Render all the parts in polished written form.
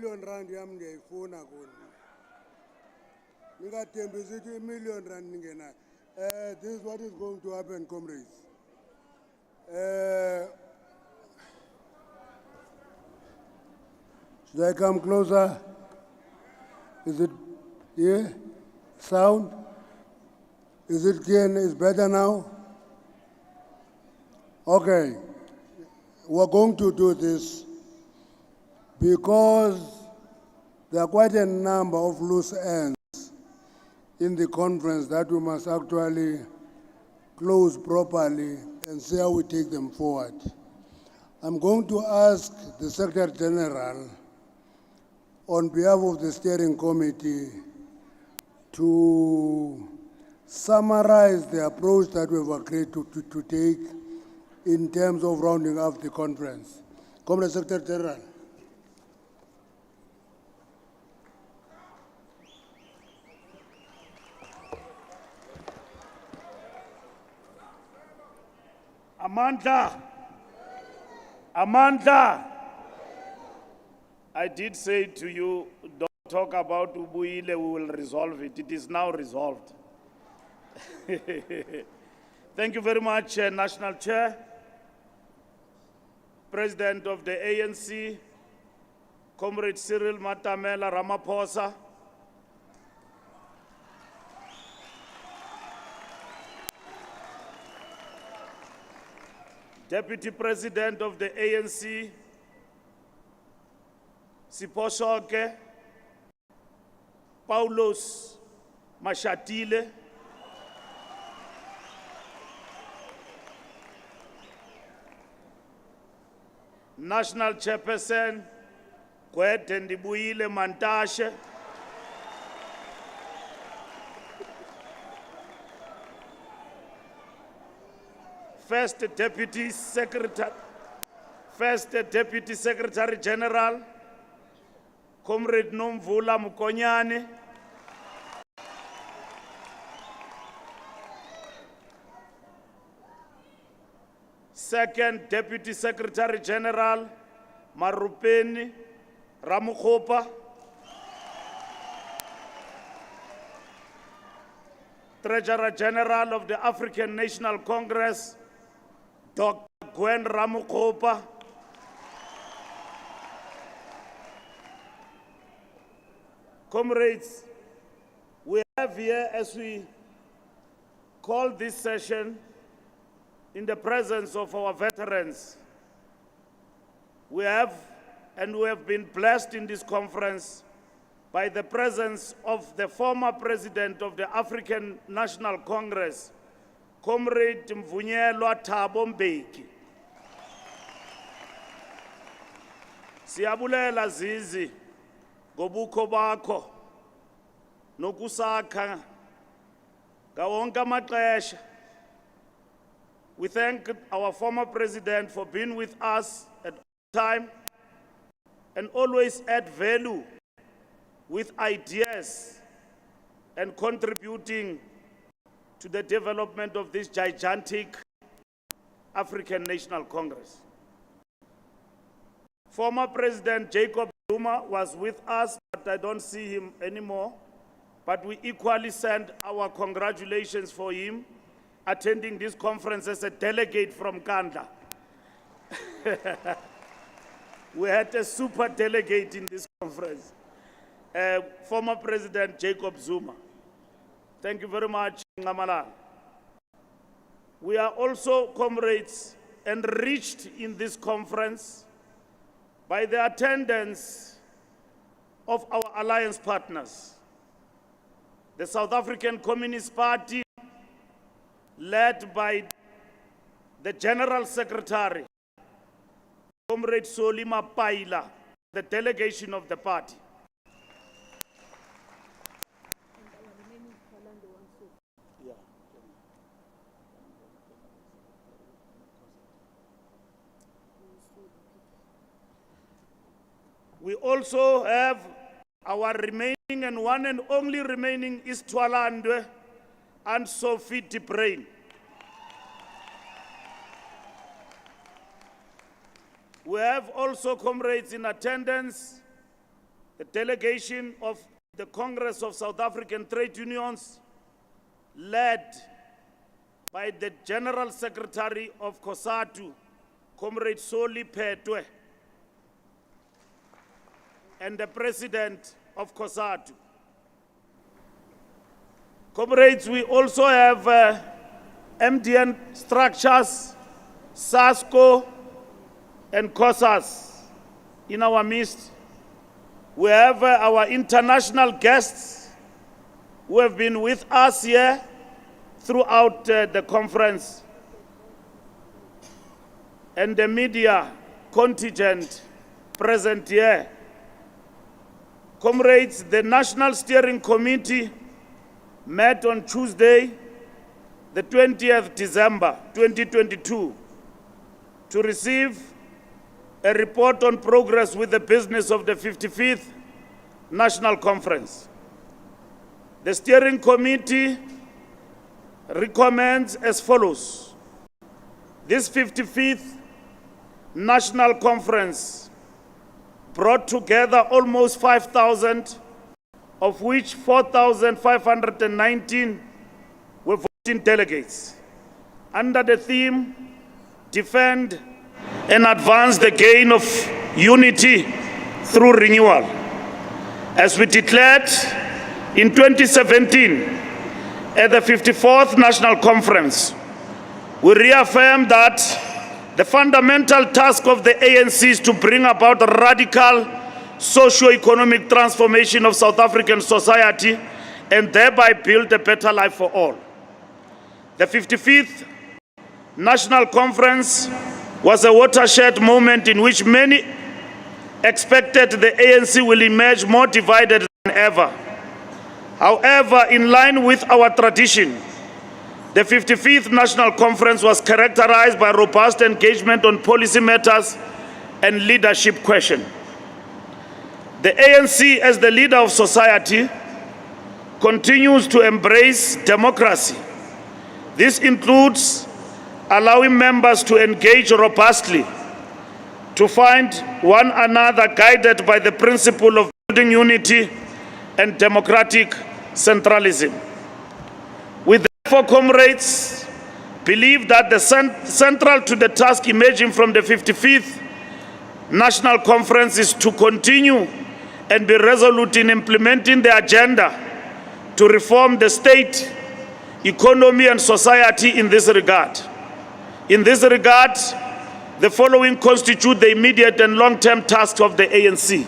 million rand yam ndiyayifuna kuni. Ningathembisi ukuthi million rand ningenayo. This is what is going to happen, comrades. Should I come closer? Is it here? Sound? Is it clear? Is better now? Okay. We're going to do this because there are quite a number of loose ends in the conference that we must actually close properly and see how we take them forward. I'm going to ask the Secretary General on behalf of the steering committee to summarize the approach that we've agreed to take in terms of rounding up the conference. Comrade Secretary General. Amandla, I did say to you, don't talk about Ubuile, we will resolve it. It is now resolved. Thank you very much, National Chair, President of the ANC, Comrade Cyril Ramaphosa, Deputy President of the ANC, Siposhoke, Paulos Mashatile, National Chairperson, Kwet Ndibuile Mantashe, First Deputy Secretary General, Comrade Nomvula Mukonyane, Second Deputy Secretary General, Marupeni Ramukhopa, Treasurer General of the African National Congress, Dr. Gwen Ramukhopa, comrades, we have here, as we call this session, in the presence of our veterans, we have been blessed in this conference by the presence of the former president of the African National Congress, Comrade Mvunyelwa Thabo Mbeki. Siyabulela zizi ngobukho bakho nokusakha ngawonke amaxesha. We thank our former president for being with us at all time and always add value with ideas and contributing to the development of this gigantic African National Congress. Former President Jacob Zuma was with us, but I don't see him anymore. But we equally send our congratulations for him attending this conference as a delegate from Kandla. We had a super delegate in this conference, former President Jacob Zuma. Thank you very much, Ngamalala. We are also, comrades, enriched in this conference by the attendance of our alliance partners. The South African Communist Party, led by the General Secretary, Comrade Solima Paila, the delegation of the party. We also have our remaining and one and only remaining is Twalandwe and Sophie Brain. We have also comrades in attendance, The delegation of the Congress of South African Trade Unions, led by the General Secretary of COSATU, Comrade Soli Petwe, and the President of COSATU. Comrades, we also have MDN structures, SASCO, and COSAS in our midst. We have our international guests who have been with us here throughout the conference, and the media contingent present here. Comrades, the National Steering Committee met on Tuesday, the 20th December 2022, to receive a report on progress with the business of the 55th National Conference. The Steering Committee recommends as follows. This 55th National Conference brought together almost 5,000, of which 4,519 were voting delegates, under the theme, Defend and Advance the Gain of Unity through Renewal. As we declared in 2017 at the 54th National Conference, we reaffirmed that the fundamental task of the ANC is to bring about a radical socio-economic transformation of South African society and thereby build a better life for all. The 55th National Conference was a watershed moment in which many expected the ANC will emerge more divided than ever. However, in line with our tradition, the 55th National Conference was characterized by robust engagement on policy matters and leadership questions. The ANC, as the leader of society, continues to embrace democracy. This includes allowing members to engage robustly, to find one another guided by the principle of building unity and democratic centralism. We therefore, comrades, believe that the central to the task emerging from the 55th National Conference is to continue and be resolute in implementing the agenda to reform the state, economy, and society in this regard. In this regard, the following constitute the immediate and long-term tasks of the ANC.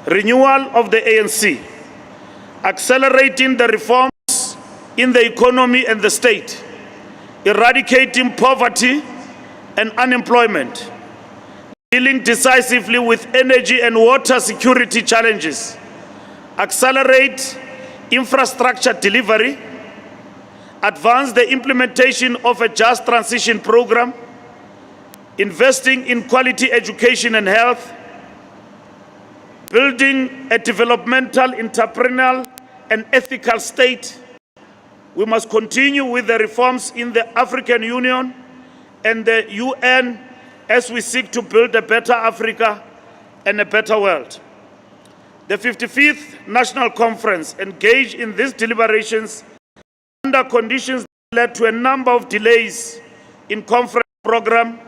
Renewal of the ANC, accelerating the reforms in the economy and the state, eradicating poverty and unemployment, dealing decisively with energy and water security challenges, accelerate infrastructure delivery, advance the implementation of a just transition program, investing in quality education and health, building a developmental, entrepreneurial, and ethical state. We must continue with the reforms in the African Union and the UN as we seek to build a better Africa and a better world. The 55th National Conference engaged in these deliberations under conditions that led to a number of delays in conference program,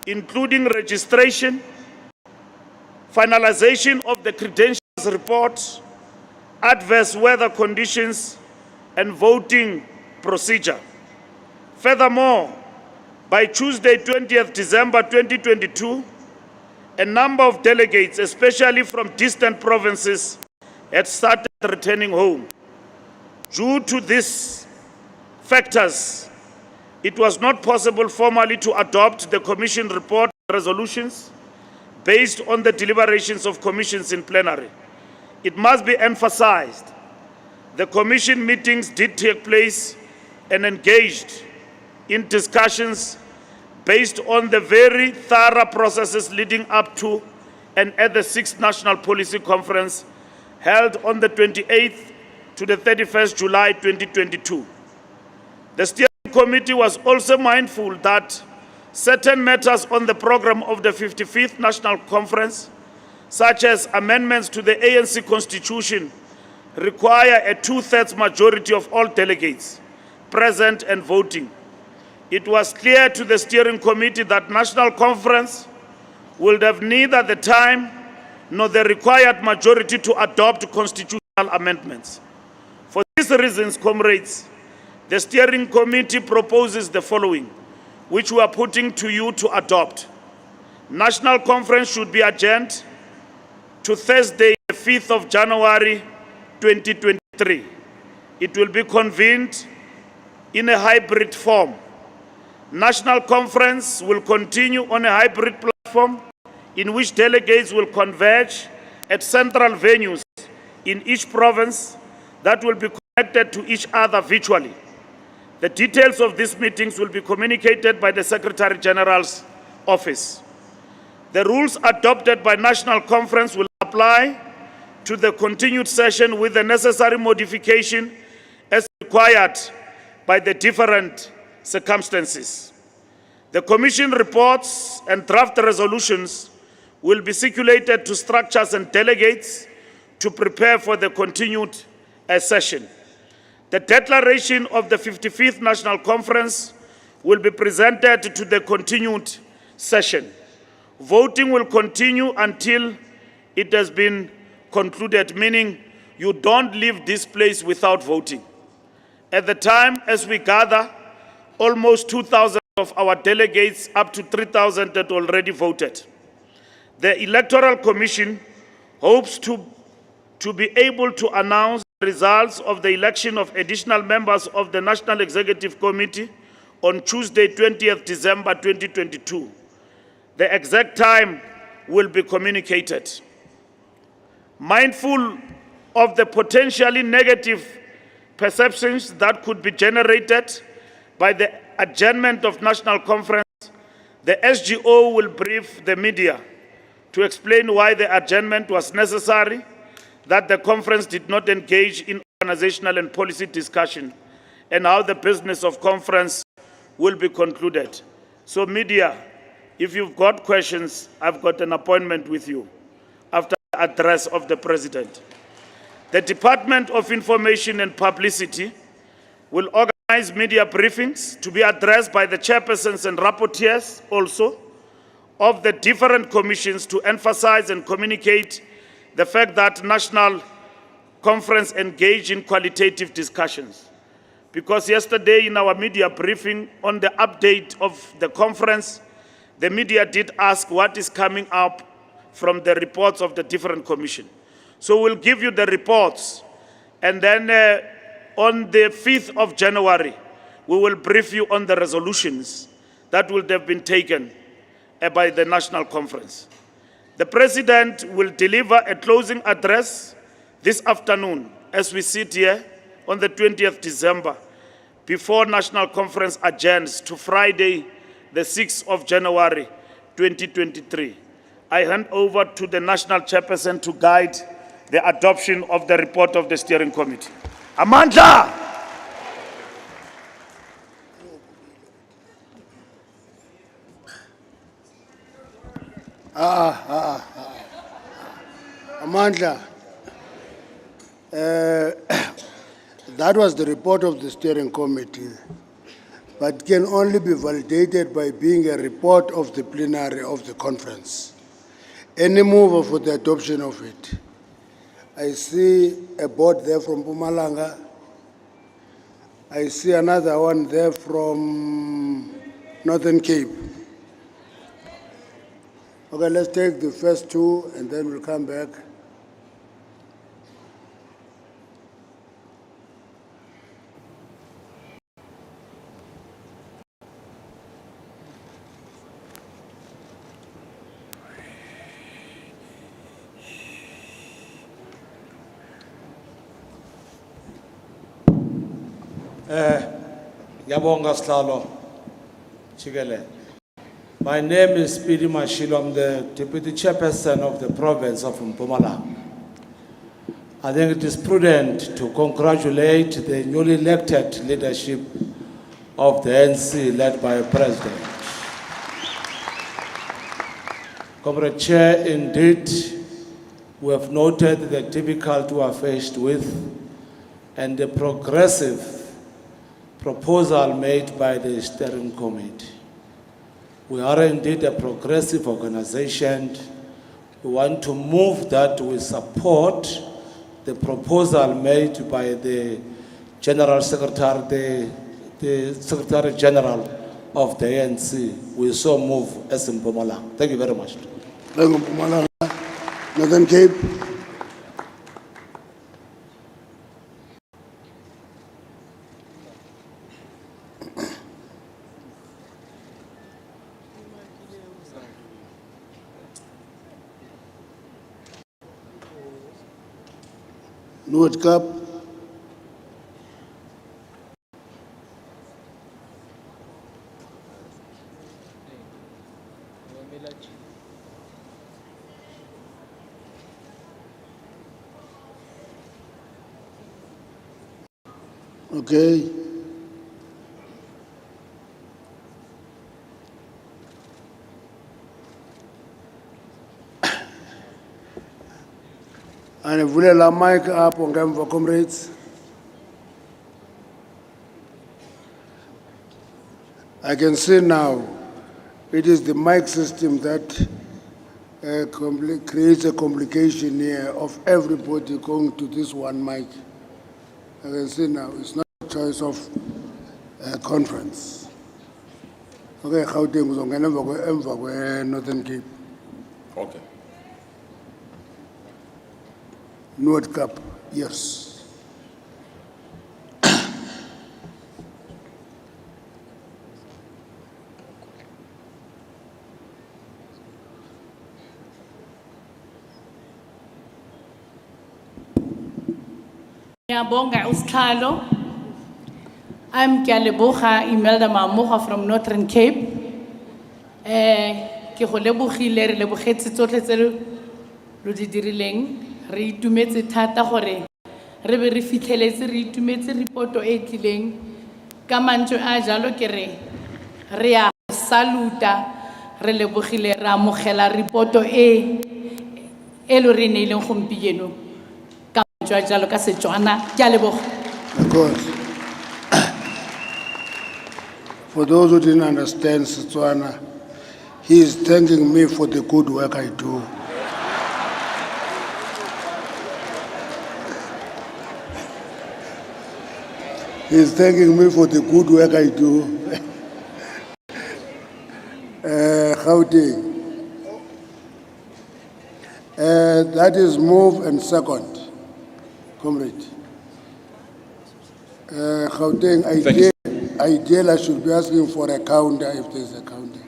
including registration, finalization of the credentials report, adverse weather conditions, and voting procedure. Furthermore, by Tuesday, 20th December 2022, a number of delegates, especially from distant provinces, had started returning home. Due to these factors, it was not possible formally to adopt the Commission report resolutions based on the deliberations of commissions in plenary. It must be emphasized, the Commission meetings did take place and engaged in discussions based on the very thorough processes leading up to and at the 6th National Policy Conference held on the 28th to the 31st July 2022. The Steering Committee was also mindful that certain matters on the program of the 55th National Conference, such as amendments to the ANC Constitution, require a two-thirds majority of all delegates present and voting. It was clear to the steering committee that National Conference will have neither the time nor the required majority to adopt constitutional amendments. For these reasons, comrades, the steering committee proposes the following, which we are putting to you to adopt. National Conference should be adjourned to Thursday, the 5th of January, 2023. It will be convened in a hybrid form. National Conference will continue on a hybrid platform in which delegates will converge at central venues in each province that will be connected to each other virtually. The details of these meetings will be communicated by the Secretary General's office. The rules adopted by National Conference will apply to the continued session with the necessary modification as required by the different circumstances. The Commission reports and draft resolutions will be circulated to structures and delegates to prepare for the continued session. The declaration of the 55th National Conference will be presented to the continued session. Voting will continue until it has been concluded, meaning you don't leave this place without voting. At the time, as we gather, almost 2,000 of our delegates, up to 3,000 had already voted. The Electoral Commission hopes to be able to announce the results of the election of additional members of the National Executive Committee on Tuesday, 20th December 2022. The exact time will be communicated. Mindful of the potentially negative perceptions that could be generated by the adjournment of National Conference, the SGO will brief the media to explain why the adjournment was necessary, that the conference did not engage in organizational and policy discussion, and how the business of conference will be concluded. So media, if you've got questions, I've got an appointment with you after the address of the President. The Department of Information and Publicity will organize media briefings to be addressed by the chairpersons and rapporteurs also of the different commissions to emphasize and communicate the fact that National Conference engaged in qualitative discussions. Because yesterday in our media briefing on the update of the conference, the media did ask what is coming up from the reports of the different commissions. So we'll give you the reports, and then on the 5th of January, we will brief you on the resolutions that will have been taken by the National Conference. The President will deliver a closing address this afternoon as we sit here on the 20th December before National Conference adjourns to Friday, the 6th of January, 2023. I hand over to the National Chairperson to guide the adoption of the report of the Steering Committee. Amandla! Amandla, that was the report of the Steering Committee, but can only be validated by being a report of the plenary of the conference. Any move for the adoption of it? I see a board there from Mpumalanga. I see another one there from Northern Cape. Okay, let's take the first two and then we'll come back. Yabonga Slalo Chigele. My name is Speedy Mashilo. I'm the Deputy Chairperson of the province of Mpumalanga. I think it is prudent to congratulate the newly elected leadership of the ANC led by President. Comrade Chair, indeed, We have noted the difficulty we are faced with and the progressive proposal made by the steering committee. We are indeed a progressive organization. We want to move that we support the proposal made by the General Secretary, the Secretary General of the ANC. We so move as in Mpumalanga. Thank you very much. Thank you, Mpumalanga. Northern Cape. North Cape. Okay. And if we la mic up on game for comrades. I can see now it is the mic system that creates a complication here of everybody going to this one mic. I can see now it's not a choice of conference. Okay, how things on Northern Cape. Okay. North Cape, yes. Ngiyabonga usihlalo. I'm Kyaleboga Imelda Mamoga from Northern Cape. Ke go lebogile re lebogetse tsotlhe tse lo di dirileng. Re itumetse thata gore re be re fitlheletse re itumetse reporto e tlileng ka mantswe a jalo ke re a saluta re lebogile ra amogela reporto e lo re neileng gompieno ka mantswe a jalo ka Setswana ke a leboga. Of course. For those who didn't understand Setswana, he is thanking me for the good work I do. He is thanking me for the good work I do. Gauteng. That is move and second, comrade. Gauteng, ideal I should be asking for a counter if there is a counter.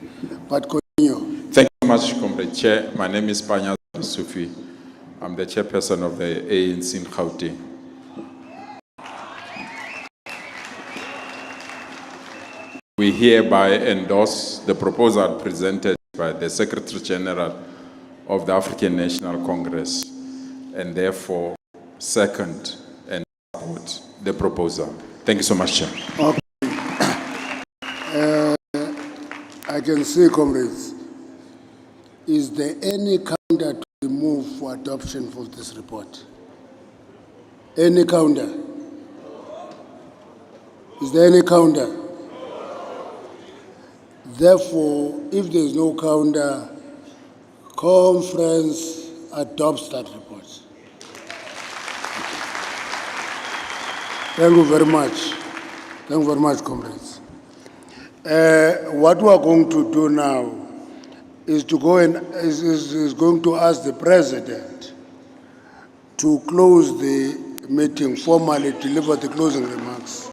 But continue. Thank you much, Comrade Chair. My name is Panya Sufi. I'm the chairperson of the ANC in Gauteng. We hereby endorse the proposal presented by the Secretary General of the African National Congress and therefore second and support the proposal. Thank you so much, Chair. Okay. I can see, comrades, is there any counter to the move for adoption for this report? Any counter? Is there any counter? Therefore, if there is no counter, conference adopts that report. Thank you very much. Thank you very much, comrades. What we are going to do now is to go and is going to ask the president to close the meeting formally, deliver the closing remarks.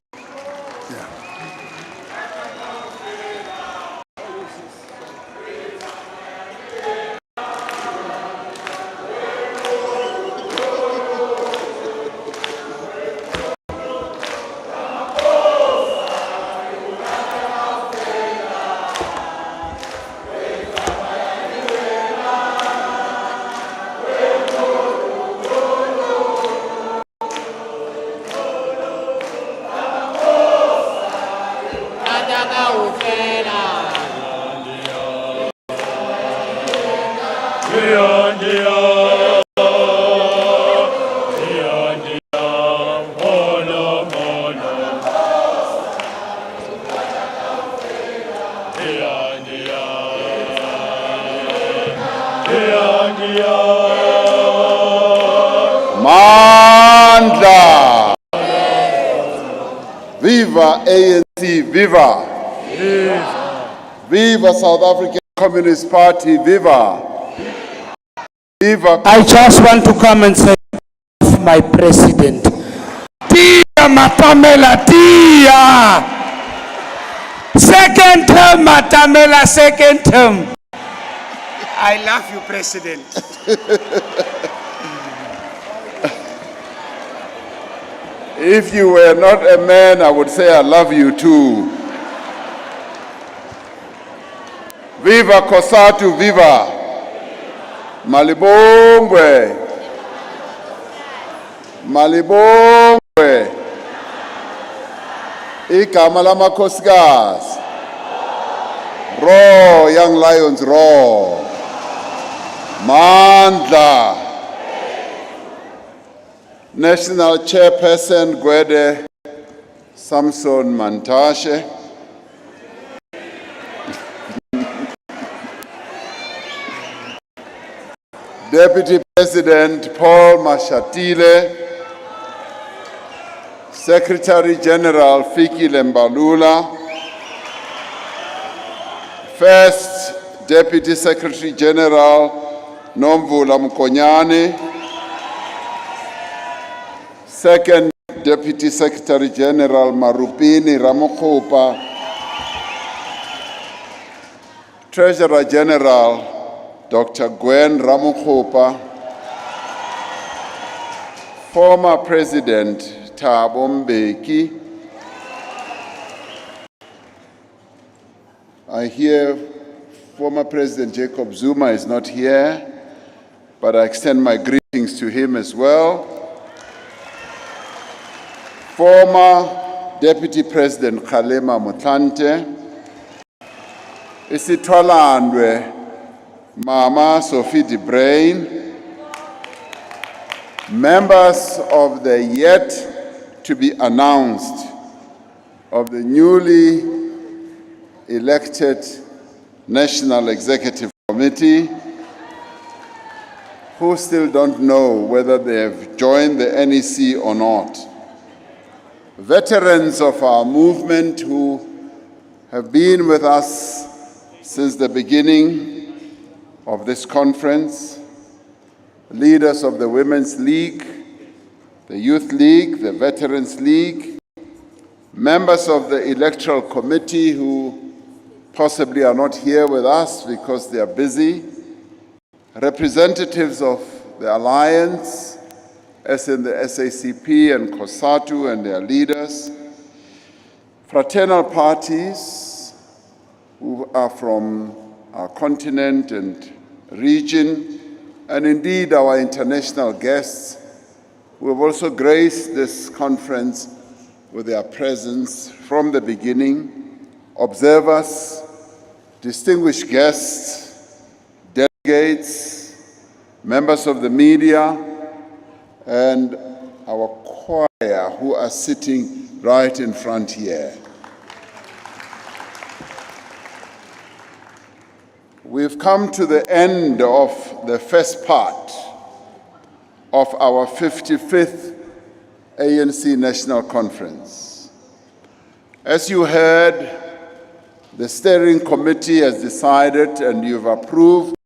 Ndio Mandla. Viva ANC, viva. Viva South African Communist Party, viva. Viva. I just want to come and say, my president, Tia Matamela, Tia! Second term, Matamela, second term. I love you, President. If you were not a man, I would say I love you too. Viva Kosatu, viva. Malibongwe. Malibongwe. Igama lamakhosikazi. Roar, young lions, roar. Mandla. National Chairperson Gwede Samson Mantashe. Deputy President Paul Mashatile. Secretary General Fiki Lembalula. First Deputy Secretary General Nomvula Mkonyane. Second Deputy Secretary General Marupini Ramokhopa. Treasurer General Dr. Gwen Ramokhopa. Former President Thabo Mbeki. I hear former President Jacob Zuma is not here, but I extend my greetings to him as well. Former Deputy President Kgalema Motlanthe, Isitwalandwe Mama Sophie de Bruyn, members of the yet to be announced of the newly elected National Executive Committee, who still don't know whether they have joined the NEC or not. Veterans of our movement who have been with us since the beginning of this conference, leaders of the Women's League, the Youth League, the Veterans League, members of the Electoral Committee who possibly are not here with us because they are busy, representatives of the Alliance, as in the SACP and COSATU and their leaders, fraternal parties who are from our continent and region, and indeed our international guests who have also graced this conference with their presence from the beginning, observers, distinguished guests, delegates, members of the media, and our choir who are sitting right in front here. We've come to the end of the first part of our 55th ANC National Conference. As you heard, the steering committee has decided and you've approved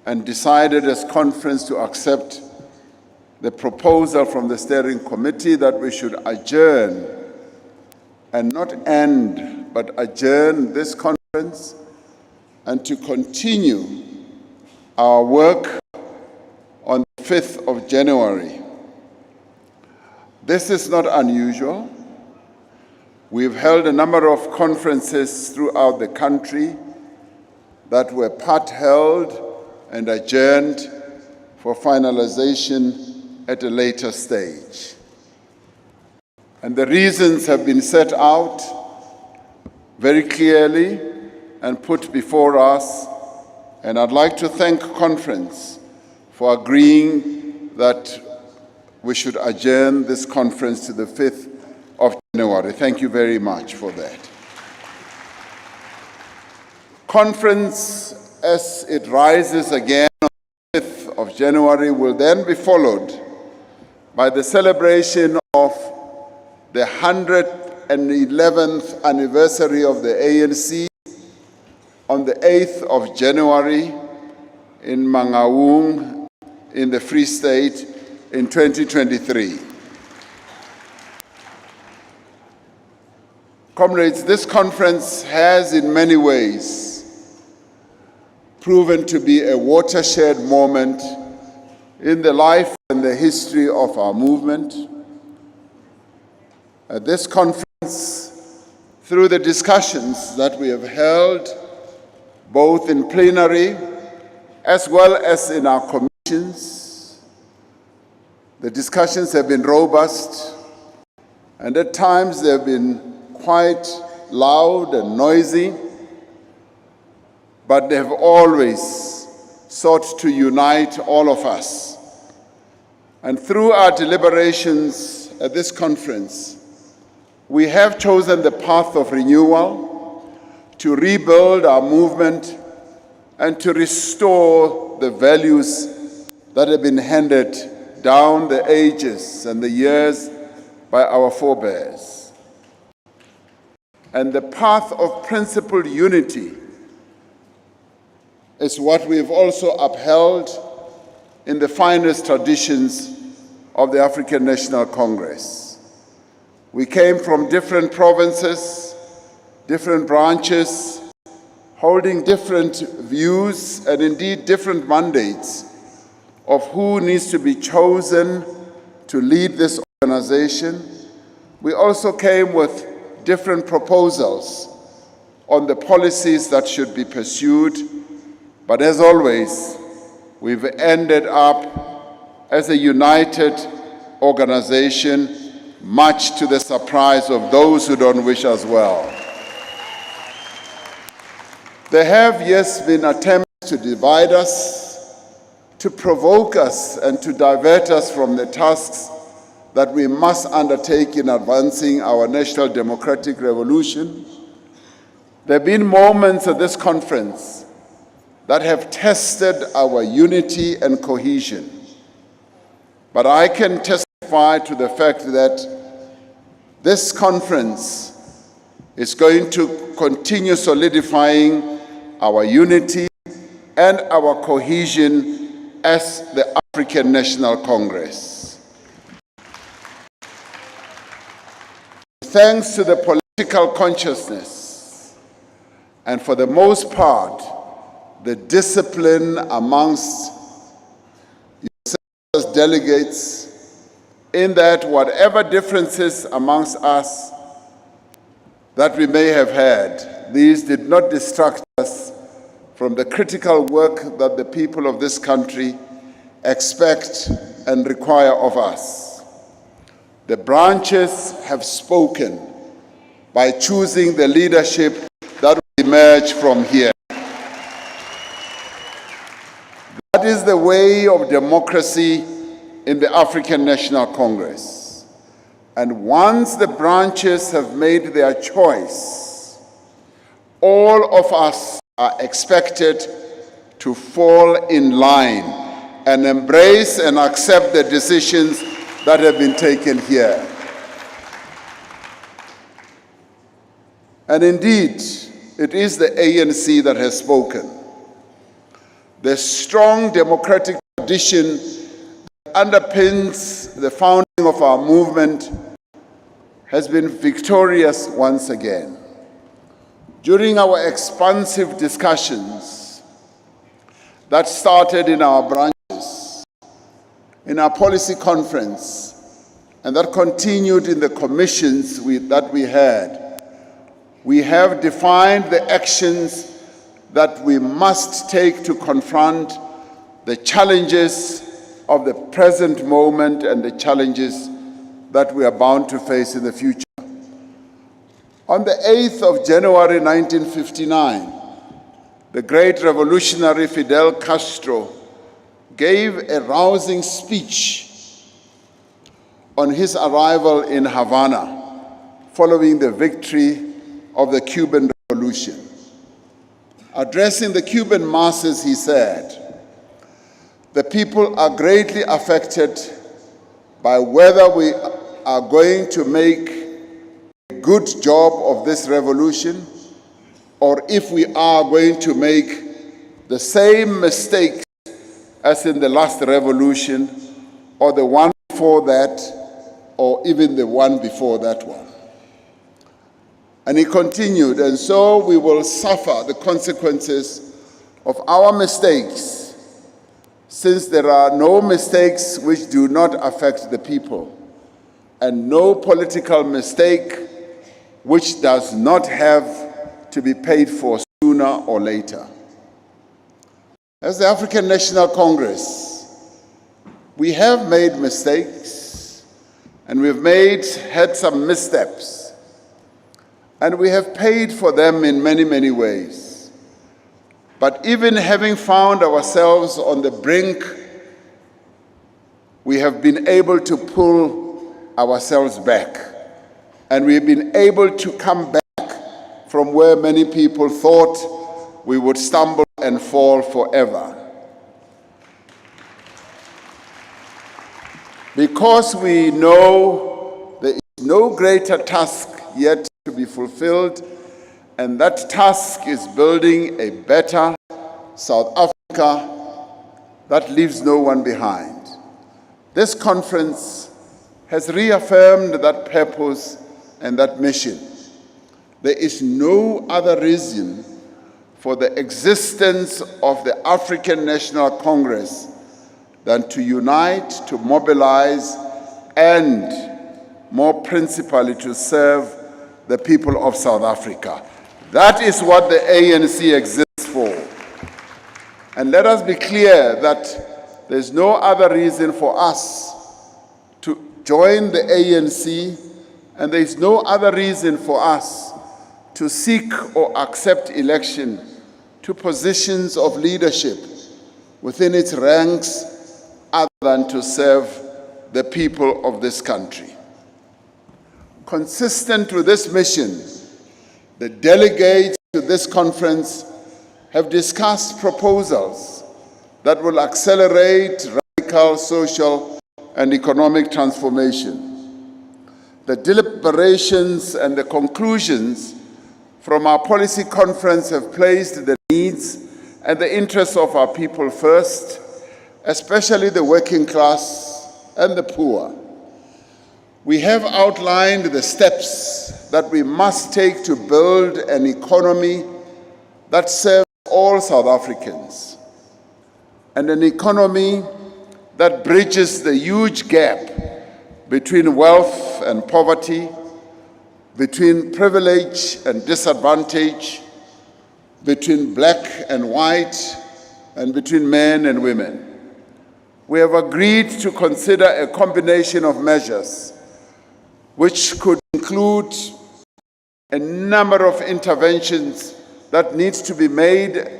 and decided as conference to accept the proposal from the steering committee that we should adjourn and not end, but adjourn this conference and to continue our work on the 5th of January. This is not unusual. We've held a number of conferences throughout the country that were part held and adjourned for finalization at a later stage. And the reasons have been set out very clearly and put before us, and I'd like to thank conference for agreeing that we should adjourn this conference to the 5th of January. Thank you very much for that. conference, as it rises again on the 5th of January, will then be followed by the celebration of the 111th anniversary of the ANC on the 8th of January in Mangaung in the Free State in 2023. Comrades, this conference has in many ways proven to be a watershed moment in the life and the history of our movement. At this conference, through the discussions that we have held, both in plenary as well as in our commissions, the discussions have been robust, and at times they have been quite loud and noisy, but they have always sought to unite all of us. And through our deliberations at this conference, we have chosen the path of renewal to rebuild our movement and to restore the values that have been handed down the ages and the years by our forebears. And the path of principled unity is what we have also upheld in the finest traditions of the African National Congress. We came from different provinces, different branches, holding different views and indeed different mandates of who needs to be chosen to lead this organization. We also came with different proposals on the policies that should be pursued, but as always, we've ended up as a united organization, much to the surprise of those who don't wish us well. There have, yes, been attempts to divide us, to provoke us, and to divert us from the tasks that we must undertake in advancing our national democratic revolution. There have been moments at this conference that have tested our unity and cohesion. But I can testify to the fact that this conference is going to continue solidifying our unity and our cohesion as the African National Congress. Thanks to the political consciousness and, for the most part, the discipline amongst yourselves delegates, in that whatever differences amongst us that we may have had, these did not distract us from the critical work that the people of this country expect and require of us. The branches have spoken by choosing the leadership that will emerge from here. That is the way of democracy in the African National Congress. And once the branches have made their choice, all of us are expected to fall in line and embrace and accept the decisions that have been taken here. And indeed, it is the ANC that has spoken. The strong democratic tradition that underpins the founding of our movement has been victorious once again. During our expansive discussions that started in our branches, in our policy conference, and that continued in the commissions that we had, we have defined the actions that we must take to confront the challenges of the present moment and the challenges that we are bound to face in the future. On the 8th of January 1959, the great revolutionary Fidel Castro gave a rousing speech on his arrival in Havana following the victory of the Cuban Revolution. Addressing the Cuban masses, he said, "The people are greatly affected by whether we are going to make a good job of this revolution or if we are going to make the same mistakes as in the last revolution or the one before that or even the one before that one." And he continued, "And so we will suffer the consequences of our mistakes, since there are no mistakes which do not affect the people, and no political mistake which does not have to be paid for sooner or later." As the African National Congress, we have made mistakes, and we've had some missteps. And we have paid for them in many, many ways. But even having found ourselves on the brink, we have been able to pull ourselves back. And we've been able to come back from where many people thought we would stumble and fall forever. Because we know there is no greater task yet to be fulfilled, and that task is building a better South Africa that leaves no one behind. This conference has reaffirmed that purpose and that mission. There is no other reason for the existence of the African National Congress than to unite, to mobilize, and more principally to serve the people of South Africa. That is what the ANC exists for. And let us be clear that there's no other reason for us to join the ANC, and there's no other reason for us to seek or accept election to positions of leadership within its ranks other than to serve the people of this country. Consistent with this mission, the delegates to this conference have discussed proposals that will accelerate radical social and economic transformation. The deliberations and the conclusions from our policy conference have placed the needs and the interests of our people first, especially the working class and the poor. We have outlined the steps that we must take to build an economy that serves all South Africans, and an economy that bridges the huge gap between wealth and poverty, between privilege and disadvantage, between black and white, and between men and women. We have agreed to consider a combination of measures which could include a number of interventions that needs to be made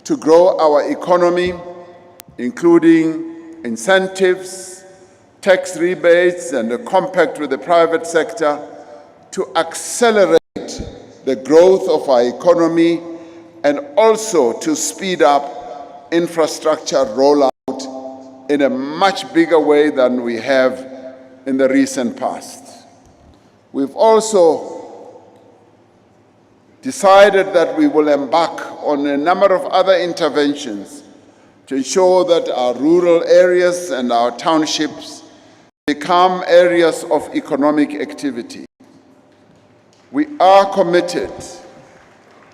to grow our economy, including incentives, tax rebates, and a compact with the private sector to accelerate the growth of our economy and also to speed up infrastructure rollout in a much bigger way than we have in the recent past. We've also decided that we will embark on a number of other interventions to ensure that our rural areas and our townships become areas of economic activity. We are committed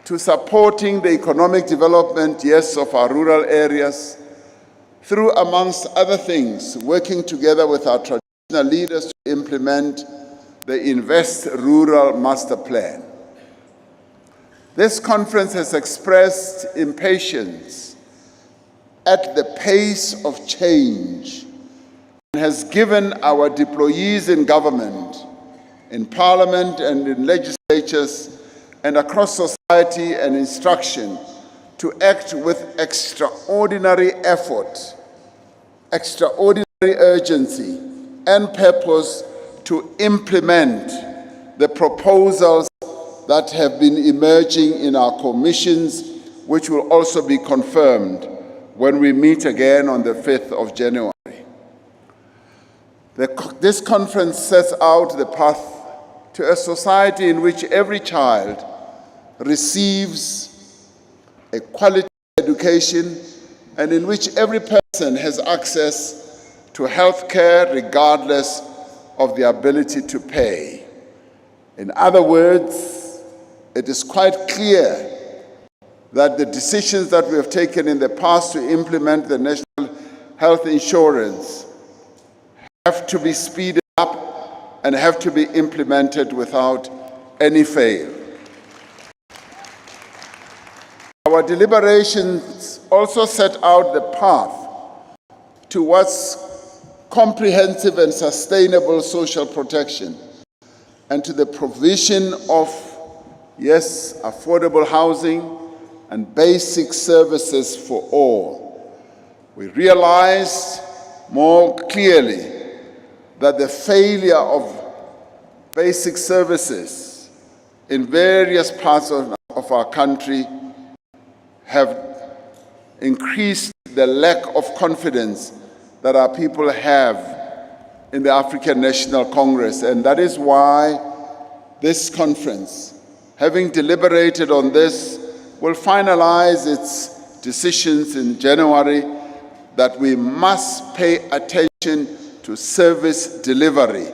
to supporting the economic development, yes, of our rural areas through, amongst other things, working together with our traditional leaders to implement the Invest Rural Master Plan. This conference has expressed impatience at the pace of change and has given our deployees in government, in parliament and in legislatures and across society an instruction to act with extraordinary effort, extraordinary urgency and purpose to implement the proposals that have been emerging in our commissions which will also be confirmed when we meet again on the 5th of January. This conference sets out the path to a society in which every child receives a quality education and in which every person has access to health care regardless of the ability to pay. In other words, it is quite clear that the decisions that we have taken in the past to implement the National Health Insurance have to be speeded up and have to be implemented without any fail. Our deliberations also set out the path towards comprehensive and sustainable social protection and to the provision of, yes, affordable housing and basic services for all. We realized more clearly that the failure of basic services in various parts of our country have increased the lack of confidence that our people have in the African National Congress. And that is why this conference, having deliberated on this, will finalize its decisions in January that we must pay attention to service delivery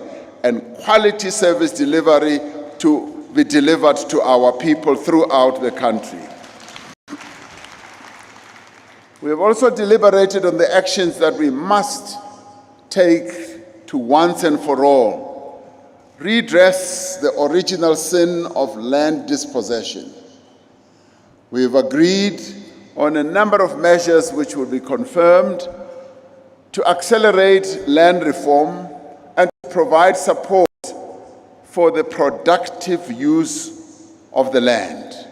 and quality service delivery to be delivered to our people throughout the country. We have also deliberated on the actions that we must take to once and for all redress the original sin of land dispossession. We have agreed on a number of measures which will be confirmed to accelerate land reform and to provide support for the productive use of the land.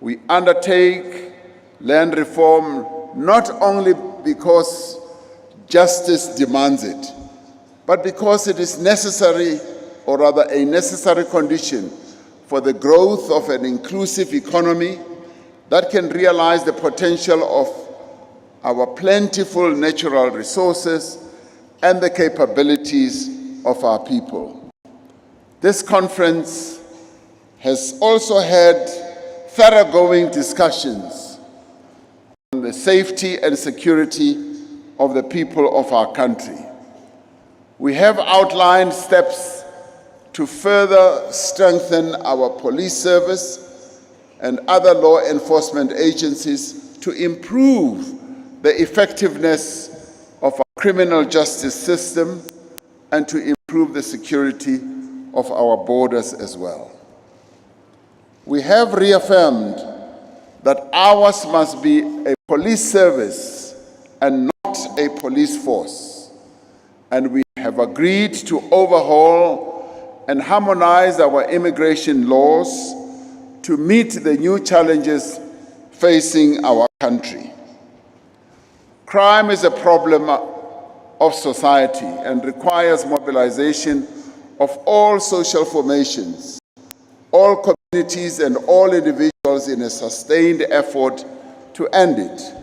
We undertake land reform not only because justice demands it, but because it is necessary, or rather a necessary condition, for the growth of an inclusive economy that can realize the potential of our plentiful natural resources and the capabilities of our people. This conference has also had thoroughgoing discussions on the safety and security of the people of our country. We have outlined steps to further strengthen our police service and other law enforcement agencies to improve the effectiveness of our criminal justice system and to improve the security of our borders as well. We have reaffirmed that ours must be a police service and not a police force, and we have agreed to overhaul and harmonize our immigration laws to meet the new challenges facing our country. Crime is a problem of society and requires mobilization of all social formations, all communities and all individuals in a sustained effort to end it.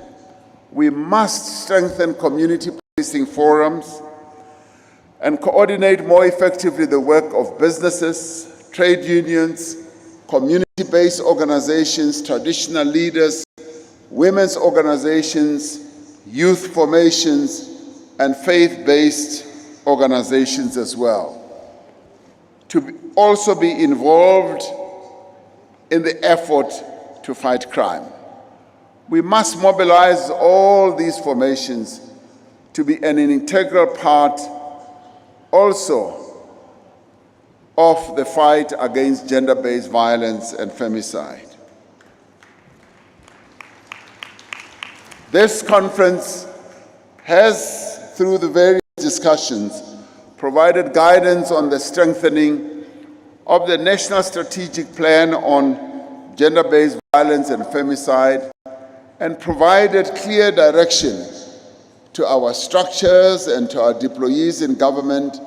We must strengthen community policing forums and coordinate more effectively the work of businesses, trade unions, community-based organizations, traditional leaders, women's organizations, youth formations, and faith-based organizations as well, to also be involved in the effort to fight crime. We must mobilize all these formations to be an integral part also of the fight against gender-based violence and femicide. This conference has, through the various discussions, provided guidance on the strengthening of the National Strategic Plan on Gender-Based Violence and Femicide, and provided clear direction to our structures and to our deployees in government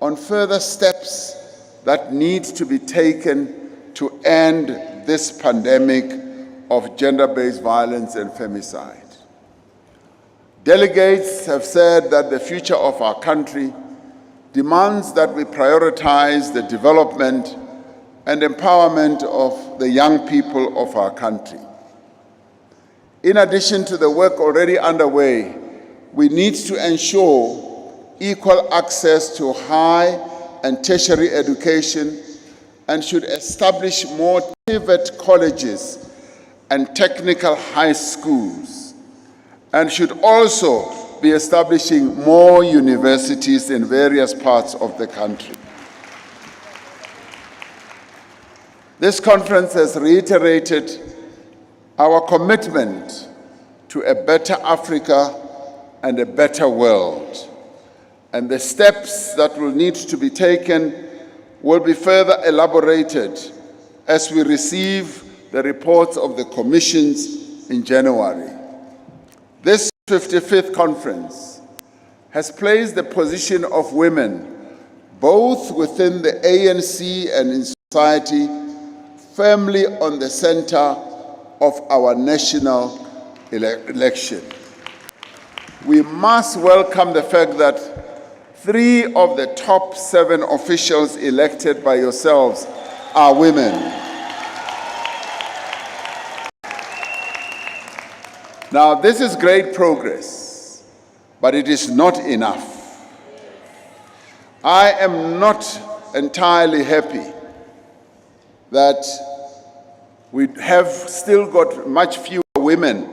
on further steps that need to be taken to end this pandemic of gender-based violence and femicide. Delegates have said that the future of our country demands that we prioritize the development and empowerment of the young people of our country. In addition to the work already underway, we need to ensure equal access to high and tertiary education and should establish more TVET colleges and technical high schools, and should also be establishing more universities in various parts of the country. This conference has reiterated our commitment to a better Africa and a better world, and the steps that will need to be taken will be further elaborated as we receive the reports of the commissions in January. This 55th conference has placed the position of women, both within the ANC and in society, firmly on the center of our national election. We must welcome the fact that 3 of the top 7 officials elected by yourselves are women. Now, this is great progress, but it is not enough. I am not entirely happy that we have still got much fewer women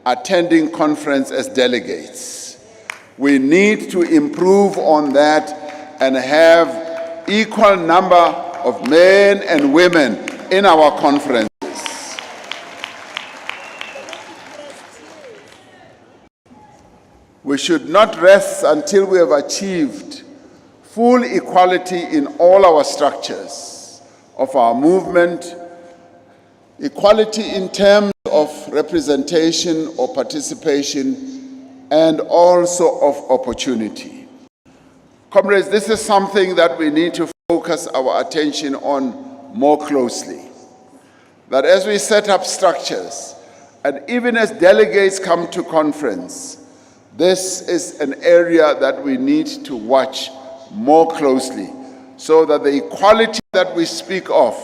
attending conference as delegates. We need to improve on that and have equal number of men and women in our conferences. We should not rest until we have achieved full equality in all our structures of our movement, equality in terms of representation or participation, and also of opportunity. Comrades, this is something that we need to focus our attention on more closely. That as we set up structures, and even as delegates come to conference, this is an area that we need to watch more closely so that the equality that we speak of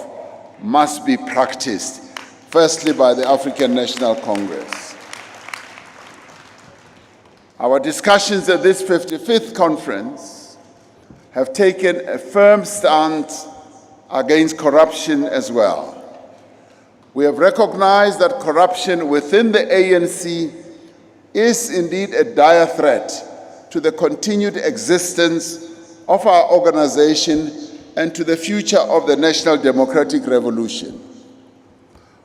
must be practiced, firstly by the African National Congress. Our discussions at this 55th conference have taken a firm stance against corruption as well. We have recognized that corruption within the ANC is indeed a dire threat to the continued existence of our organization and to the future of the national democratic revolution.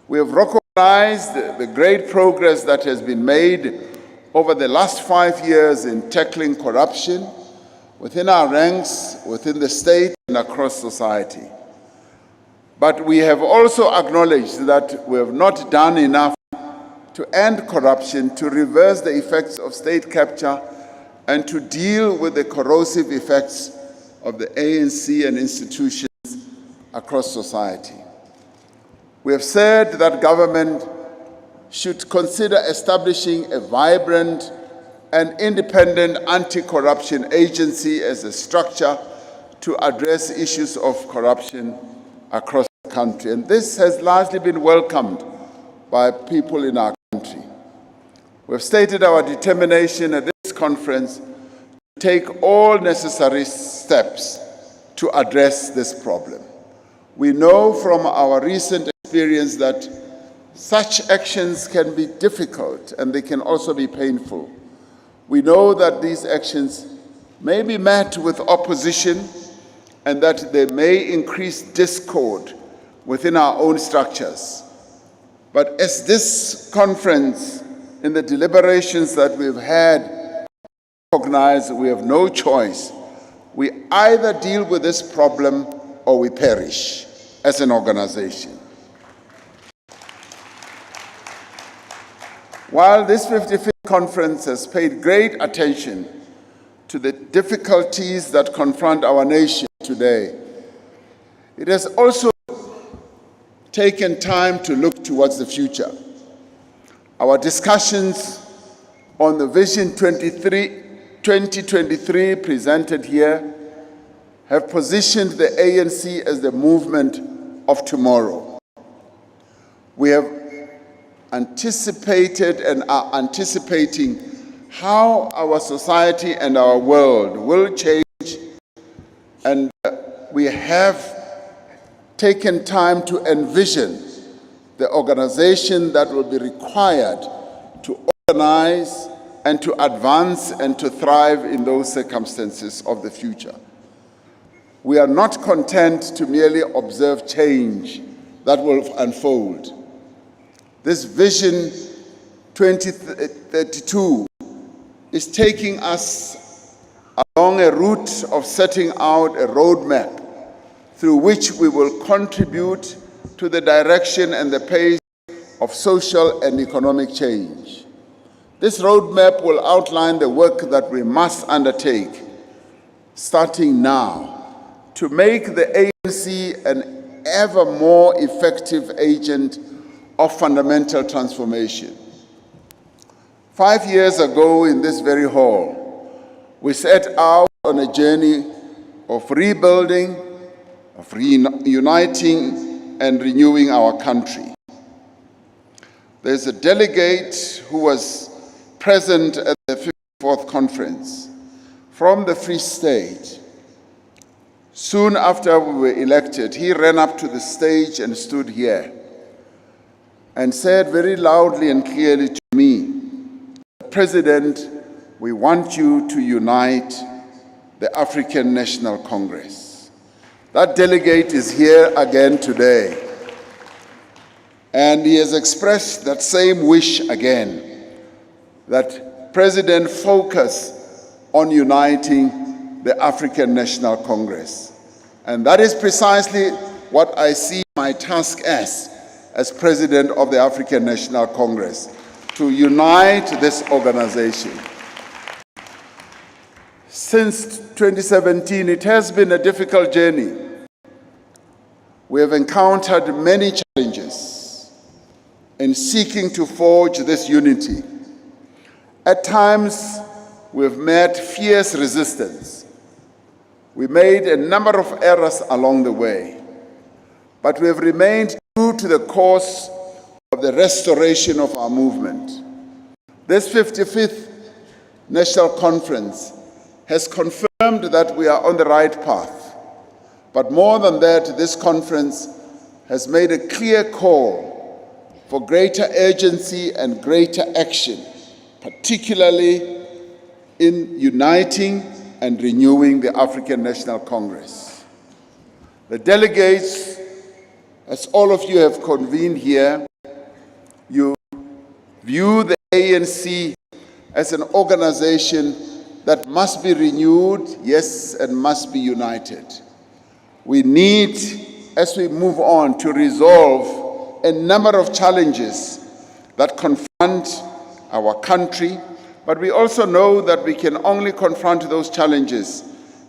We have recognized the great progress that has been made over the last 5 years in tackling corruption within our ranks, within the state, and across society. But we have also acknowledged that we have not done enough to end corruption, to reverse the effects of state capture, and to deal with the corrosive effects of the ANC and institutions across society. We have said that government should consider establishing a vibrant and independent anti-corruption agency as a structure to address issues of corruption across the country. And this has largely been welcomed by people in our country. We have stated our determination at this conference to take all necessary steps to address this problem. We know from our recent experience that such actions can be difficult and they can also be painful. We know that these actions may be met with opposition and that they may increase discord within our own structures. But as this conference, in the deliberations that we've had, recognize we have no choice. We either deal with this problem or we perish as an organization. While this 55th conference has paid great attention to the difficulties that confront our nation today, it has also taken time to look towards the future. Our discussions on the Vision 2023 presented here have positioned the ANC as the movement of tomorrow. We have anticipated and are anticipating how our society and our world will change, and we have taken time to envision the organization that will be required to organize and to advance and to thrive in those circumstances of the future. We are not content to merely observe change that will unfold. This Vision 2032 is taking us along a route of setting out a roadmap through which we will contribute to the direction and the pace of social and economic change. This roadmap will outline the work that we must undertake, starting now, to make the ANC an ever more effective agent of fundamental transformation. 5 years ago in this very hall, we set out on a journey of rebuilding, of reuniting and renewing our country. There's a delegate who was present at the 54th conference from the Free State. Soon after we were elected, he ran up to the stage and stood here and said very loudly and clearly to me, "President, we want you to unite the African National Congress." That delegate is here again today, and he has expressed that same wish again, that President focus on uniting the African National Congress. And that is precisely what I see my task as President of the African National Congress, to unite this organization. Since 2017, it has been a difficult journey. We have encountered many challenges in seeking to forge this unity. At times, we have met fierce resistance. We made a number of errors along the way, but we have remained true to the course of the restoration of our movement. This 55th National Conference has confirmed that we are on the right path. But more than that, this conference has made a clear call for greater urgency and greater action, particularly in uniting and renewing the African National Congress. The delegates, as all of you have convened here, you view the ANC as an organization that must be renewed, yes, and must be united. We need, as we move on, to resolve a number of challenges that confront our country, but we also know that we can only confront those challenges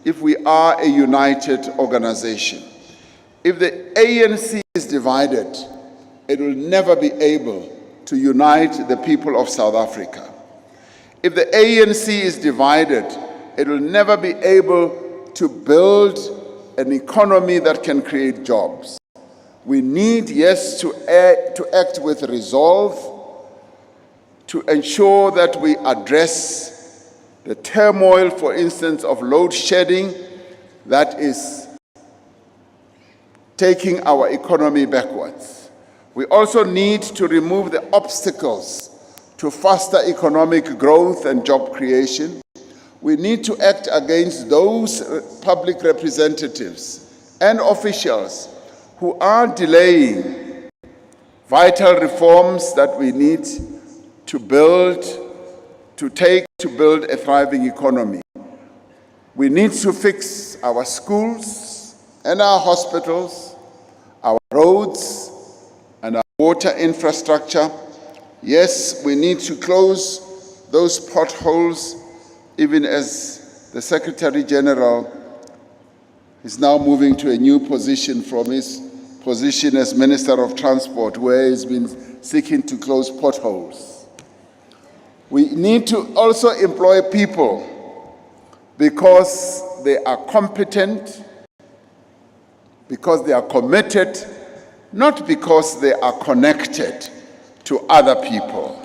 if we are a united organization. If the ANC is divided, it will never be able to unite the people of South Africa. If the ANC is divided, it will never be able to build an economy that can create jobs. We need, yes, to act with resolve to ensure that we address the turmoil, for instance, of load shedding that is taking our economy backwards. We also need to remove the obstacles to faster economic growth and job creation. We need to act against those public representatives and officials who are delaying vital reforms that we need to build a thriving economy. We need to fix our schools and our hospitals, our roads and our water infrastructure. Yes, we need to close those potholes, even as the Secretary General is now moving to a new position from his position as Minister of Transport, where he's been seeking to close potholes. We need to also employ people because they are competent, because they are committed, not because they are connected to other people.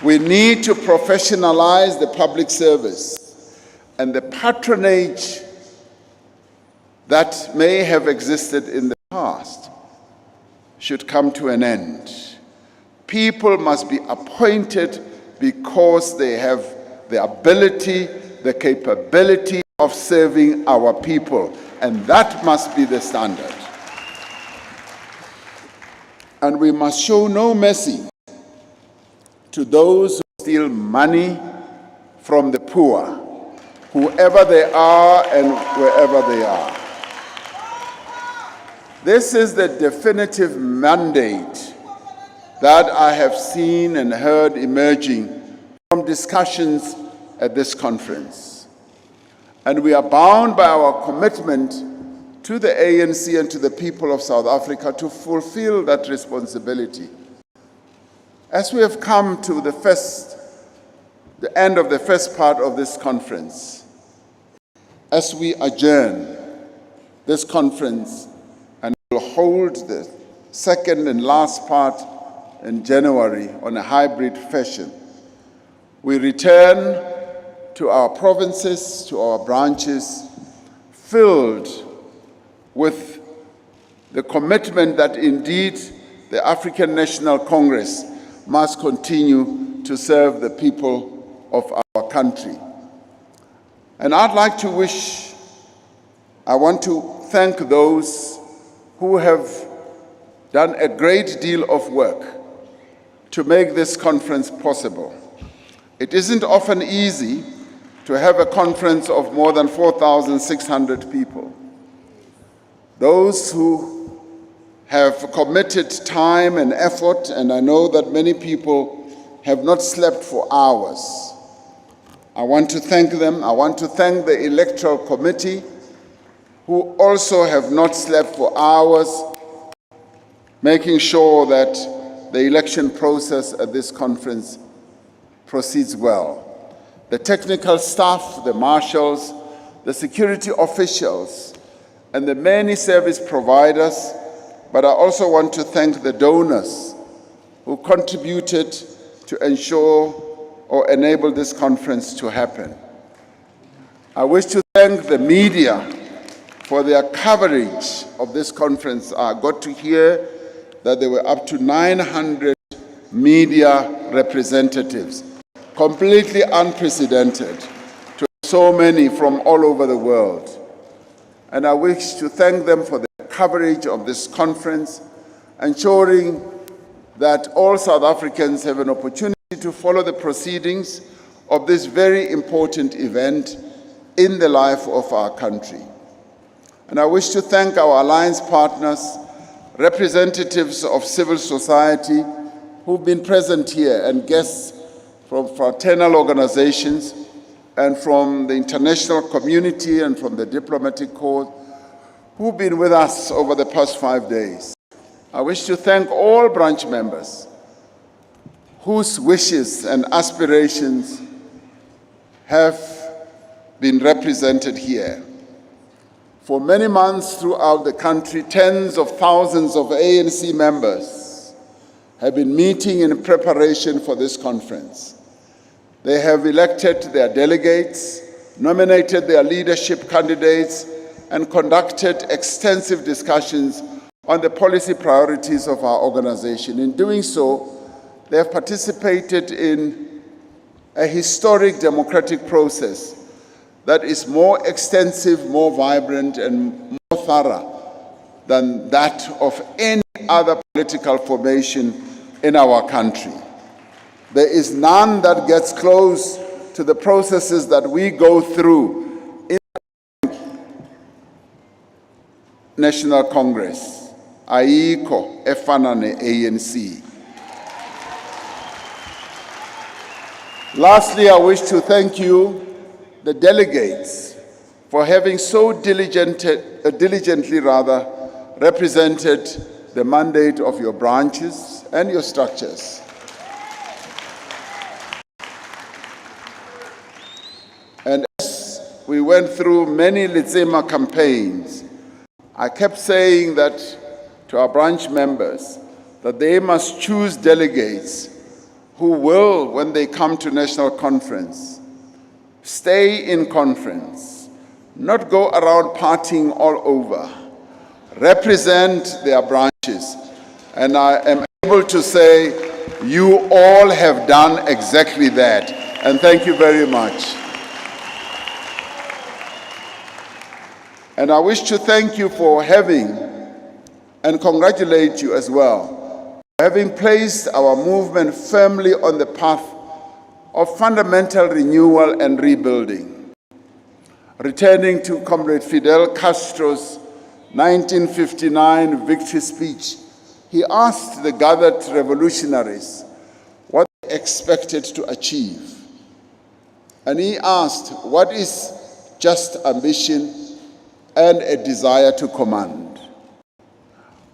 We need to professionalize the public service, and the patronage that may have existed in the past should come to an end. People must be appointed because they have the ability, the capability of serving our people, and that must be the standard. And we must show no mercy to those who steal money from the poor, whoever they are and wherever they are. This is the definitive mandate that I have seen and heard emerging from discussions at this conference. And we are bound by our commitment to the ANC and to the people of South Africa to fulfill that responsibility. As we have come to the end of the first part of this conference, as we adjourn this conference and will hold the second and last part in January on a hybrid fashion, we return to our provinces, to our branches, filled with the commitment that indeed the African National Congress must continue to serve the people of our country. And I want to thank those who have done a great deal of work to make this conference possible. It isn't often easy to have a conference of more than 4,600 people. Those who have committed time and effort, and I know that many people have not slept for hours. I want to thank them. I want to thank the Electoral Committee, who also have not slept for hours, making sure that the election process at this conference proceeds well. The technical staff, the marshals, the security officials, and the many service providers, but I also want to thank the donors who contributed to ensure or enable this conference to happen. I wish to thank the media for their coverage of this conference. I got to hear that there were up to 900 media representatives, completely unprecedented, to so many from all over the world. And I wish to thank them for the coverage of this conference, ensuring that all South Africans have an opportunity to follow the proceedings of this very important event in the life of our country. And I wish to thank our alliance partners, representatives of civil society who've been present here, and guests from fraternal organizations and from the international community and from the diplomatic corps who've been with us over the past 5 days. I wish to thank all branch members whose wishes and aspirations have been represented here. For many months throughout the country, tens of thousands of ANC members have been meeting in preparation for this conference. They have elected their delegates, nominated their leadership candidates, and conducted extensive discussions on the policy priorities of our organization. In doing so, they have participated in a historic democratic process that is more extensive, more vibrant, and more thorough than that of any other political formation in our country. There is none that gets close to the processes that we go through in the National Congress. Ayikho efana ne-ANC. Lastly, I wish to thank you, the delegates, for having so diligently represented the mandate of your branches and your structures. And as we went through many Letsema campaigns, I kept saying that to our branch members, that they must choose delegates who will, when they come to national conference, stay in conference, not go around partying all over, represent their branches. And I am able to say, you all have done exactly that. And thank you very much. And I wish to thank you for having, and congratulate you as well, for having placed our movement firmly on the path of fundamental renewal and rebuilding. Returning to Comrade Fidel Castro's 1959 victory speech, he asked the gathered revolutionaries what they expected to achieve. And he asked, what is just ambition and a desire to command?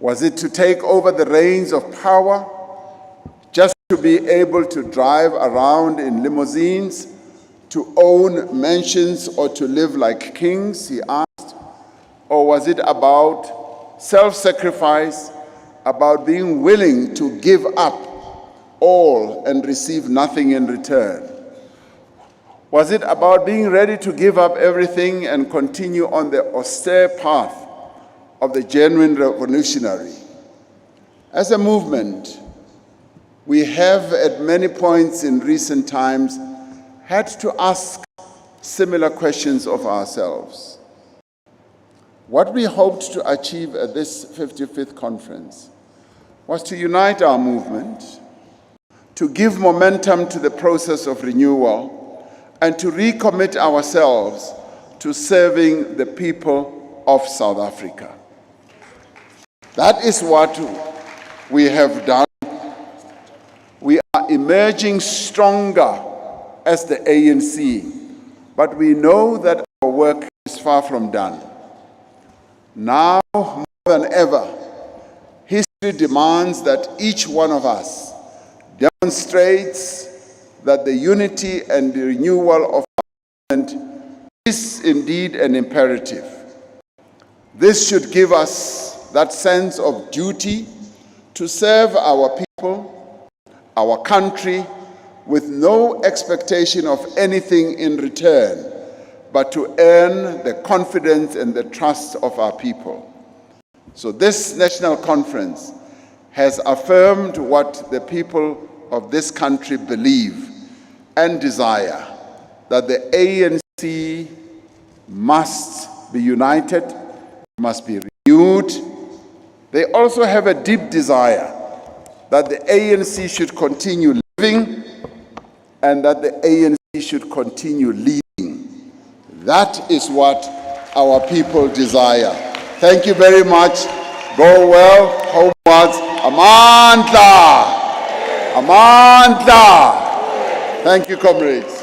Was it to take over the reins of power, just to be able to drive around in limousines, to own mansions, or to live like kings, he asked? Or was it about self-sacrifice, about being willing to give up all and receive nothing in return? Was it about being ready to give up everything and continue on the austere path of the genuine revolutionary? As a movement, we have at many points in recent times had to ask similar questions of ourselves. What we hoped to achieve at this 55th conference was to unite our movement, to give momentum to the process of renewal, and to recommit ourselves to serving the people of South Africa. That is what we have done. We are emerging stronger as the ANC, but we know that our work is far from done. Now, more than ever, history demands that each one of us demonstrates that the unity and the renewal of our movement is indeed an imperative. This should give us that sense of duty to serve our people, our country, with no expectation of anything in return, but to earn the confidence and the trust of our people. So this national conference has affirmed what the people of this country believe and desire, that the ANC must be united, must be renewed. They also have a deep desire that the ANC should continue living and that the ANC should continue leading. That is what our people desire. Thank you very much. Go well, homewards. Amandla! Amandla! Thank you, comrades.